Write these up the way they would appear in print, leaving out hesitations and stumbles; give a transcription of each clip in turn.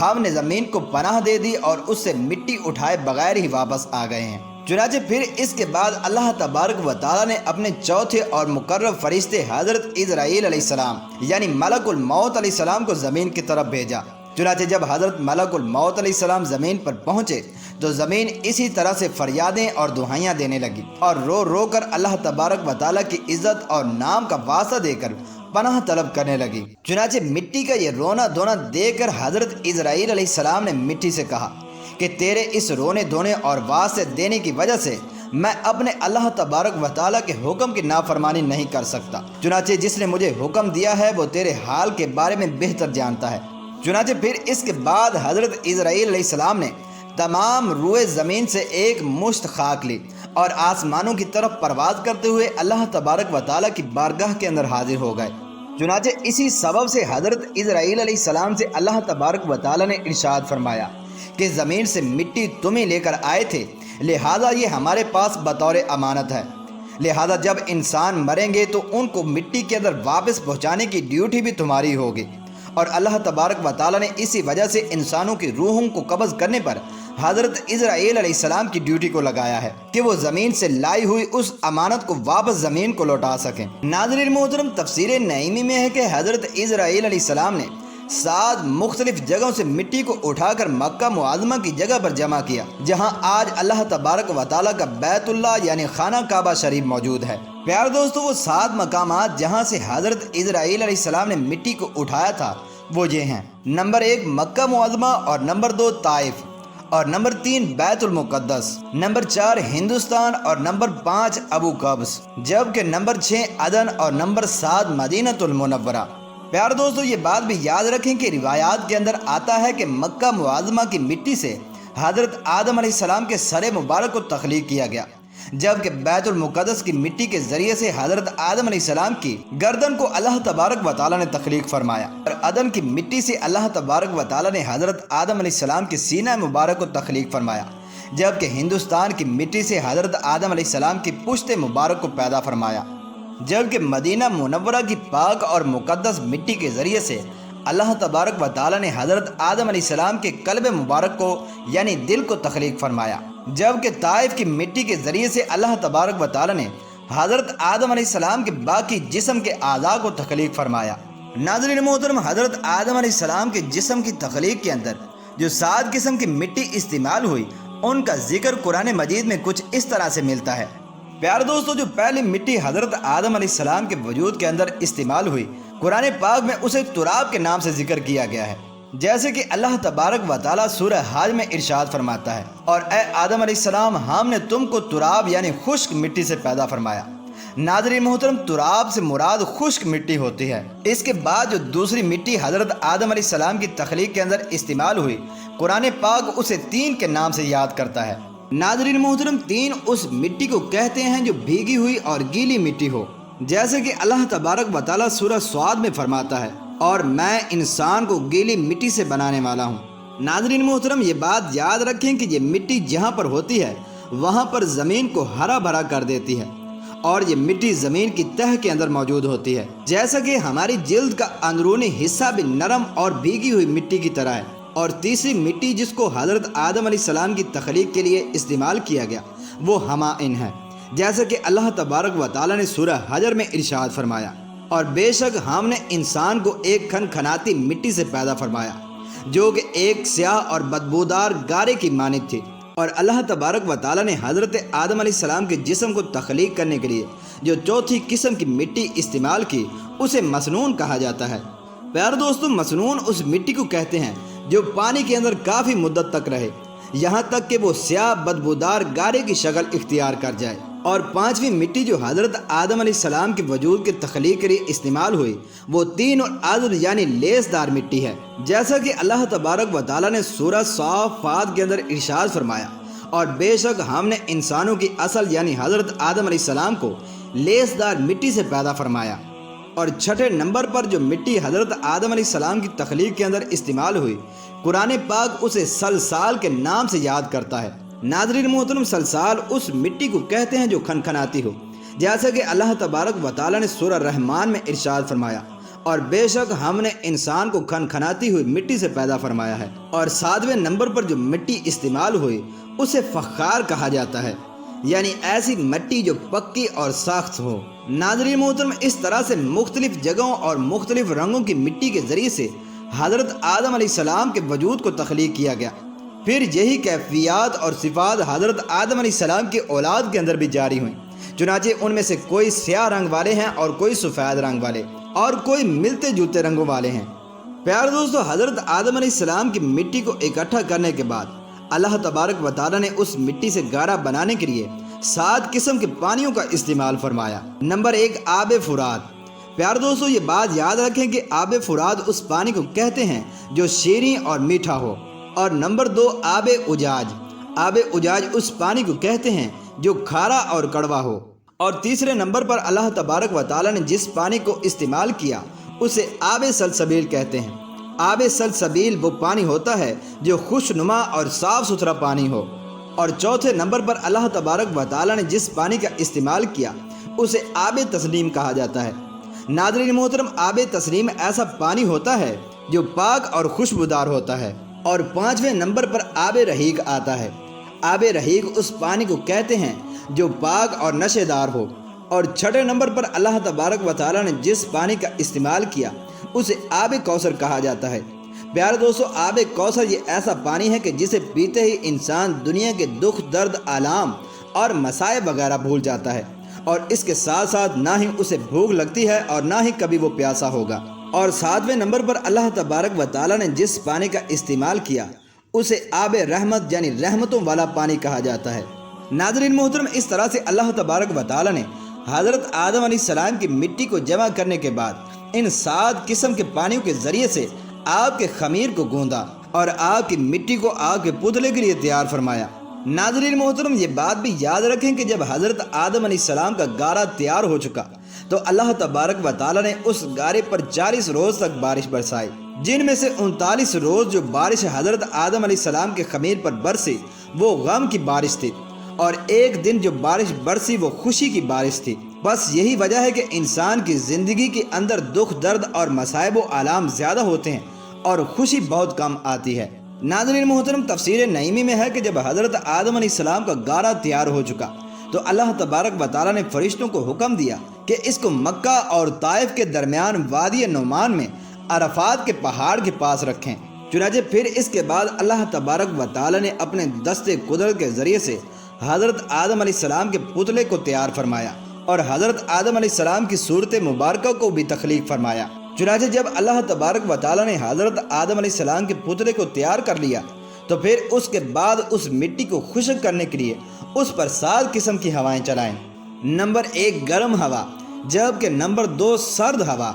ہم نے زمین کو پناہ دے دی اور اس سے مٹی اٹھائے بغیر ہی واپس آ گئے ہیں۔ چنانچہ پھر اس کے بعد اللہ تبارک و تعالیٰ نے اپنے چوتھے اور مقرب فرشتے حضرت اسرائیل علیہ السلام یعنی ملک الموت علیہ السلام کو زمین کی طرف بھیجا۔ چنانچہ جب حضرت ملک الموت علیہ السلام زمین پر پہنچے تو زمین اسی طرح سے فریادیں اور دعائیاں دینے لگی اور رو رو کر اللہ تبارک و تعالیٰ کی عزت اور نام کا واسطہ دے کر پناہ طلب کرنے لگی۔ چنانچہ مٹی کا یہ رونا دھونا دیکھ کر حضرت اسرائیل علیہ السلام نے مٹی سے کہا کہ تیرے اس رونے دھونے اور واسطے دینے کی وجہ سے میں اپنے اللہ تبارک و تعالیٰ کے حکم کی نافرمانی نہیں کر سکتا۔ چنانچہ جس نے مجھے حکم دیا ہے وہ تیرے حال کے بارے میں بہتر جانتا ہے۔ چنانچہ پھر اس کے بعد حضرت اسرائیل علیہ السلام نے تمام روئے زمین سے ایک مشت خاک لی اور آسمانوں کی طرف پرواز کرتے ہوئے اللہ تبارک و تعالیٰ کی بارگاہ کے اندر حاضر ہو گئے۔ چنانچہ اسی سبب سے حضرت اسرائیل علیہ السلام سے اللہ تبارک و تعالیٰ نے ارشاد فرمایا کہ زمین سے مٹی تم ہی لے کر آئے تھے، لہذا یہ ہمارے پاس بطور امانت ہے، لہذا جب انسان مریں گے تو ان کو مٹی کے اندر واپس پہنچانے کی ڈیوٹی بھی تمہاری ہوگی۔ اور اللہ تبارک و تعالیٰ نے اسی وجہ سے انسانوں کی روحوں کو قبض کرنے پر حضرت اسرائیل علیہ السلام کی ڈیوٹی کو لگایا ہے کہ وہ زمین سے لائی ہوئی اس امانت کو واپس زمین کو لوٹا سکیں۔ ناظرین محترم، تفسیر نعیمی میں ہے کہ حضرت اسرائیل علیہ السلام نے 7 مختلف جگہوں سے مٹی کو اٹھا کر مکہ معظمہ کی جگہ پر جمع کیا جہاں آج اللہ تبارک و تعالیٰ کا بیت اللہ یعنی خانہ کعبہ شریف موجود ہے۔ پیارے دوستو، وہ 7 مقامات جہاں سے حضرت اسرائیل علیہ السلام نے مٹی کو اٹھایا تھا وہ یہ ہیں: نمبر 1 مکہ معظمہ، اور نمبر 2 طائف، اور نمبر 3 بیت المقدس، نمبر 4 ہندوستان، اور نمبر 5 ابو قبس، جبکہ نمبر 6 عدن، اور نمبر 7 مدینہ المنورہ۔ پیارے دوستو، یہ بات بھی یاد رکھیں کہ روایات کے اندر آتا ہے کہ مکہ معظمہ کی مٹی سے حضرت آدم علیہ السلام کے سر مبارک کو تخلیق کیا گیا، جبکہ بیت المقدس کی مٹی کے ذریعے سے حضرت آدم علیہ السلام کی گردن کو اللہ تبارک و تعالیٰ نے تخلیق فرمایا، اور عدن کی مٹی سے اللہ تبارک و تعالیٰ نے حضرت آدم علیہ السلام کے سینہ مبارک کو تخلیق فرمایا، جبکہ ہندوستان کی مٹی سے حضرت آدم علیہ السلام کی پشت مبارک کو پیدا فرمایا، جبکہ مدینہ منورہ کی پاک اور مقدس مٹی کے ذریعے سے اللہ تبارک و تعالیٰ نے حضرت آدم علیہ السلام کے قلب مبارک کو یعنی دل کو تخلیق فرمایا، جبکہ طائف کی مٹی کے ذریعے سے اللہ تبارک و تعالیٰ نے حضرت آدم علیہ السلام کے باقی جسم کے اعضاء کو تخلیق فرمایا۔ ناظرین محترم، حضرت آدم علیہ السلام کے جسم کی تخلیق کے اندر جو 7 قسم کی مٹی استعمال ہوئی ان کا ذکر قرآن مجید میں کچھ اس طرح سے ملتا ہے۔ پیارے دوستو، جو پہلی مٹی حضرت آدم علیہ السلام کے وجود کے اندر استعمال ہوئی قرآن پاک میں اسے تراب کے نام سے ذکر کیا گیا ہے، جیسے کہ اللہ تبارک و تعالیٰ سورہ حج میں ارشاد فرماتا ہے، اور اے آدم علیہ السلام، ہم نے تم کو تراب یعنی خشک مٹی سے پیدا فرمایا۔ ناظرین محترم، تراب سے مراد خشک مٹی ہوتی ہے۔ اس کے بعد جو دوسری مٹی حضرت آدم علیہ السلام کی تخلیق کے اندر استعمال ہوئی قرآن پاک اسے طین کے نام سے یاد کرتا ہے۔ ناظرین محترم، طین اس مٹی کو کہتے ہیں جو بھیگی ہوئی اور گیلی مٹی ہو، جیسے کہ اللہ تبارک و تعالیٰ سورہ صاد میں فرماتا ہے، اور میں انسان کو گیلی مٹی سے بنانے والا ہوں۔ ناظرین محترم، یہ بات یاد رکھیں کہ یہ مٹی جہاں پر ہوتی ہے وہاں پر زمین کو ہرا بھرا کر دیتی ہے، اور یہ مٹی زمین کی تہ کے اندر موجود ہوتی ہے، جیسا کہ ہماری جلد کا اندرونی حصہ بھی نرم اور بھیگی ہوئی مٹی کی طرح ہے۔ اور تیسری مٹی جس کو حضرت آدم علیہ السلام کی تخلیق کے لیے استعمال کیا گیا وہ ہمائن ہے، جیسا کہ اللہ تبارک و تعالیٰ نے سورہ حجر میں ارشاد فرمایا، اور بے شک ہم نے انسان کو ایک کھنکھناتی مٹی سے پیدا فرمایا جو کہ ایک سیاہ اور بدبودار گارے کی مانند تھی۔ اور اللہ تبارک و تعالیٰ نے حضرت آدم علیہ السلام کے جسم کو تخلیق کرنے کے لیے جو چوتھی قسم کی مٹی استعمال کی اسے مسنون کہا جاتا ہے۔ پیارے دوستو، مسنون اس مٹی کو کہتے ہیں جو پانی کے اندر کافی مدت تک رہے، یہاں تک کہ وہ سیاہ بدبودار گارے کی شکل اختیار کر جائے۔ اور 5ویں مٹی جو حضرت آدم علیہ السلام کے وجود کے تخلیق کے لیے استعمال ہوئی وہ طین اور عدن یعنی لیس دار مٹی ہے، جیسا کہ اللہ تبارک و تعالیٰ نے سورہ صافات کے اندر ارشاد فرمایا، اور بے شک ہم نے انسانوں کی اصل یعنی حضرت آدم علیہ السلام کو لیس دار مٹی سے پیدا فرمایا۔ اور 6 نمبر پر جو مٹی حضرت آدم علیہ السلام کی تخلیق کے اندر استعمال ہوئی قرآن پاک اسے سلسال کے نام سے یاد کرتا ہے۔ ناظرین محترم، سلسال اس مٹی کو کہتے ہیں جو کھنکھناتی ہو، جیسا کہ اللہ تبارک و تعالیٰ نے سورہ رحمان میں ارشاد فرمایا، اور بے شک ہم نے انسان کو کھنکھناتی ہوئی مٹی سے پیدا فرمایا ہے، اور 7ویں نمبر پر جو مٹی استعمال ہوئی اسے فخار کہا جاتا ہے، یعنی ایسی مٹی جو پکی اور ساخت ہو۔ ناظرین محترم، اس طرح سے مختلف جگہوں اور مختلف رنگوں کی مٹی کے ذریعے سے حضرت آدم علیہ السلام کے وجود کو تخلیق کیا گیا۔ پھر یہی کیفیات اور صفات حضرت آدم علیہ السلام کی اولاد کے اندر بھی جاری ہوئیں، چنانچہ ان میں سے کوئی سیاہ رنگ والے ہیں اور کوئی سفید رنگ والے اور کوئی ملتے جلتے رنگوں والے ہیں۔ پیارے دوستو، حضرت آدم علیہ السلام کی مٹی کو اکٹھا کرنے کے بعد اللہ تبارک و تعالیٰ نے اس مٹی سے گارا بنانے کے لیے 7 قسم کے پانیوں کا استعمال فرمایا۔ نمبر 1، آب فرات۔ پیارے دوستو، یہ بات یاد رکھیں کہ آب فرات اس پانی کو کہتے ہیں جو شیریں اور میٹھا ہو۔ اور نمبر 2، آب اجاج۔ آب اجاج اس پانی کو کہتے ہیں جو کھارا اور کڑوا ہو۔ اور تیسرے نمبر پر اللہ تبارک و تعالیٰ نے جس پانی کو استعمال کیا اسے آب سلسبیل کہتے ہیں۔ آب سلسبیل وہ پانی ہوتا ہے جو خوشنما اور صاف ستھرا پانی ہو۔ اور چوتھے نمبر پر اللہ تبارک و تعالیٰ نے جس پانی کا استعمال کیا اسے آب تسنیم کہا جاتا ہے۔ ناظرین محترم، آب تسنیم ایسا پانی ہوتا ہے جو پاک اور خوشبودار ہوتا ہے۔ اور 5ویں نمبر پر آب رحیق آتا ہے۔ آب رحیق اس پانی کو کہتے ہیں جو پاک اور نشے دار ہو۔ اور 6 نمبر پر اللہ تبارک و تعالیٰ نے جس پانی کا استعمال کیا اسے آب کوثر کہا جاتا ہے۔ پیارے دوستو، آب کوثر یہ ایسا پانی ہے کہ جسے پیتے ہی انسان دنیا کے دکھ، درد، آلام اور مصائب وغیرہ بھول جاتا ہے، اور اس کے ساتھ ساتھ نہ ہی اسے بھوک لگتی ہے اور نہ ہی کبھی وہ پیاسا ہوگا۔ اور 7ویں نمبر پر اللہ تبارک و تعالیٰ نے جس پانی کا استعمال کیا اسے آب رحمت یعنی رحمتوں والا پانی کہا جاتا ہے۔ ناظرین محترم، اس طرح سے اللہ تبارک و تعالیٰ نے حضرت آدم علیہ السلام کی مٹی کو جمع کرنے کے بعد ان 7 قسم کے پانیوں کے ذریعے سے آگ کے خمیر کو گوندا اور آگ کی مٹی کو آگ کے پتلے کے لیے تیار فرمایا۔ ناظرین محترم، یہ بات بھی یاد رکھیں کہ جب حضرت آدم علیہ السلام کا گارا تیار ہو چکا تو اللہ تبارک و تعالیٰ نے اس گارے پر 40 روز تک بارش برسائی، جن میں سے 39 روز جو بارش حضرت آدم علیہ السلام کے خمیر پر برسی وہ غم کی بارش تھی، اور ایک دن جو بارش برسی وہ خوشی کی بارش تھی۔ بس یہی وجہ ہے کہ انسان کی زندگی کے اندر دکھ، درد اور مصائب و آلام زیادہ ہوتے ہیں اور خوشی بہت کم آتی ہے۔ ناظرین محترم، تفسیر نعیمی میں ہے کہ جب حضرت آدم علیہ السلام کا گارا تیار ہو چکا تو اللہ تبارک و تعالیٰ نے فرشتوں کو حکم دیا کہ اس کو مکہ اور طائف کے درمیان وادی نعمان میں عرفات کے پہاڑ کے پاس رکھیں۔ چنانچہ پھر اس کے بعد اللہ تبارک و تعالیٰ نے اپنے دست قدرت کے ذریعے سے حضرت آدم علیہ السلام کے پتلے کو تیار فرمایا اور حضرت آدم علیہ السلام کی صورت مبارکہ کو بھی تخلیق فرمایا۔ چنانچہ جب اللہ تبارک و تعالیٰ نے حضرت آدم علیہ السلام کے پتلے کو تیار کر لیا تو پھر اس کے بعد اس مٹی کو خشک کرنے کے لیے اس پر 7 قسم کی ہوائیں چلائیں۔ نمبر 1، گرم ہوا، جبکہ نمبر 2، سرد ہوا،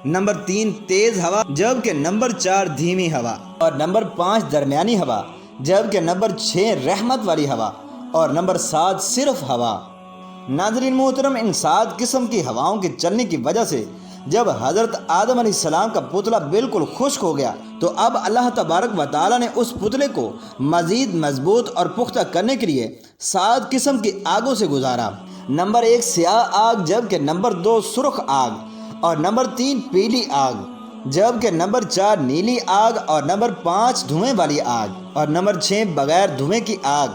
نمبر 3، تیز ہوا، جبکہ نمبر 4، دھیمی ہوا، اور نمبر 5، درمیانی ہوا، جبکہ نمبر 6، رحمت والی ہوا، اور نمبر 7، صرف ہوا۔ ناظرین محترم، ان 7 قسم کی ہواؤں کے چلنے کی وجہ سے جب حضرت آدم علیہ السلام کا پتلا بالکل خشک ہو گیا تو اب اللہ تبارک و تعالیٰ نے اس پتلے کو مزید مضبوط اور پختہ کرنے کے لیے 7 قسم کی آگوں سے گزارا۔ نمبر 1، سیاہ آگ، جبکہ نمبر 2، سرخ آگ، اور نمبر 3، پیلی آگ، جبکہ نمبر 4، نیلی آگ، اور نمبر 5، دھوئیں والی آگ، اور نمبر 6، بغیر دھوئیں کی آگ،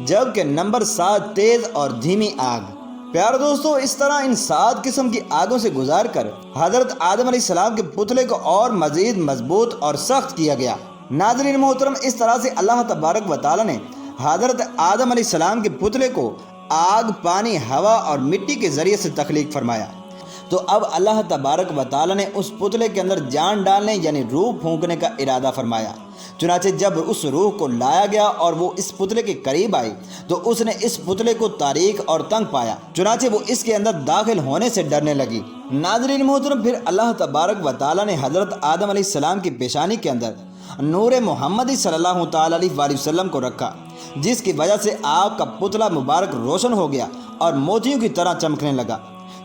جبکہ نمبر 7، تیز اور دھیمی آگ۔ پیارے دوستو، اس طرح ان 7 قسم کی آگوں سے گزار کر حضرت آدم علیہ السلام کے پتلے کو اور مزید مضبوط اور سخت کیا گیا۔ ناظرین محترم، اس طرح سے اللہ تبارک و تعالیٰ نے حضرت آدم علیہ السلام کے پتلے کو آگ، پانی، ہوا اور مٹی کے ذریعے سے تخلیق فرمایا۔ تو اب اللہ تبارک و تعالیٰ نے اس پتلے کے اندر جان ڈالنے یعنی روح پھونکنے کا ارادہ فرمایا۔ چنانچہ جب اس روح کو لایا گیا اور وہ اس پتلے کے قریب آئی تو اس نے اس پتلے کو تاریک اور تنگ پایا، چنانچہ وہ اس کے اندر داخل ہونے سے ڈرنے لگی۔ ناظرین محترم، پھر اللہ تبارک و تعالیٰ نے حضرت آدم علیہ السلام کی پیشانی کے اندر نور محمدی صلی اللہ تعالیٰ علیہ وآلہ وسلم کو رکھا، جس کی وجہ سے آپ کا پتلا مبارک روشن ہو گیا اور موتیوں کی طرح چمکنے لگا۔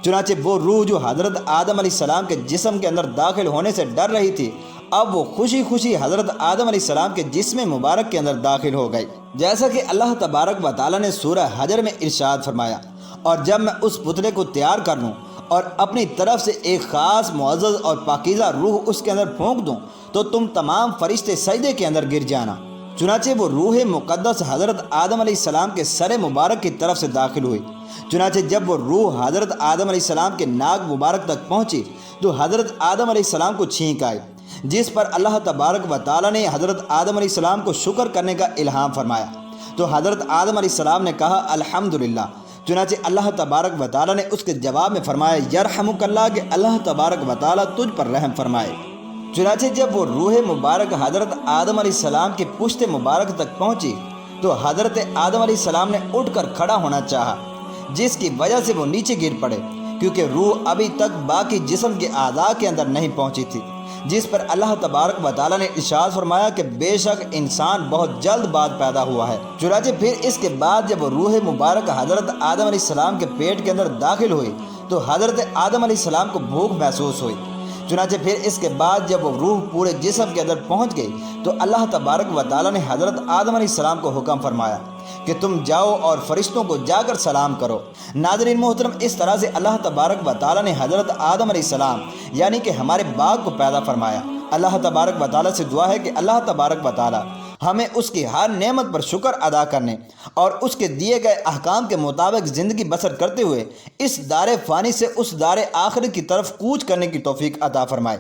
چنانچہ وہ روح جو حضرت آدم علیہ السلام کے جسم کے اندر داخل ہونے سے ڈر رہی تھی اب وہ خوشی خوشی حضرت آدم علیہ السلام کے جسم مبارک کے اندر داخل ہو گئی، جیسا کہ اللہ تبارک و تعالیٰ نے سورہ حجر میں ارشاد فرمایا، اور جب میں اس پتلے کو تیار کر لوں اور اپنی طرف سے ایک خاص معزز اور پاکیزہ روح اس کے اندر پھونک دوں تو تم تمام فرشتے سجدے کے اندر گر جانا۔ چنانچہ وہ روح مقدس حضرت آدم علیہ السلام کے سر مبارک کی طرف سے داخل ہوئی۔ چنانچہ جب وہ روح حضرت آدم علیہ السلام کے ناک مبارک تک پہنچی تو حضرت آدم علیہ السلام کو چھینک آئی، جس پر اللہ تبارک و تعالیٰ نے حضرت آدم علیہ السلام کو شکر کرنے کا الہام فرمایا۔ تو حضرت آدم علیہ السلام نے کہا الحمدللہ۔ چنانچہ اللہ تبارک و تعالیٰ نے اس کے جواب میں فرمایا یرحمک اللہ، کہ اللہ تبارک و تعالیٰ تجھ پر رحم فرمائے۔ چنانچہ جب وہ روح مبارک حضرت آدم علیہ السلام کی پشت مبارک تک پہنچی تو حضرت آدم علیہ السلام نے اٹھ کر کھڑا ہونا چاہا، جس کی وجہ سے وہ نیچے گر پڑے، کیونکہ روح ابھی تک باقی جسم کے اعضاء کے اندر نہیں پہنچی تھی، جس پر اللہ تبارک و تعالیٰ نے ارشاد فرمایا کہ بے شک انسان بہت جلد بعد پیدا ہوا ہے۔ چنانچہ پھر اس کے بعد جب وہ روح مبارک حضرت آدم علیہ السلام کے پیٹ کے اندر داخل ہوئی تو حضرت آدم علیہ السلام کو بھوک محسوس ہوئی۔ چنانچہ پھر اس کے بعد جب وہ روح پورے جسم کے اندر پہنچ گئی تو اللہ تبارک و تعالیٰ نے حضرت آدم علیہ السلام کو حکم فرمایا کہ تم جاؤ اور فرشتوں کو جا کر سلام کرو۔ ناظرین محترم، اس طرح سے اللہ تبارک و تعالیٰ نے حضرت آدم علیہ السلام یعنی کہ ہمارے باپ کو پیدا فرمایا۔ اللہ تبارک و تعالیٰ سے دعا ہے کہ اللہ تبارک و تعالیٰ ہمیں اس کی ہر نعمت پر شکر ادا کرنے اور اس کے دیے گئے احکام کے مطابق زندگی بسر کرتے ہوئے اس دار فانی سے اس دار آخرت کی طرف کوچ کرنے کی توفیق عطا فرمائے۔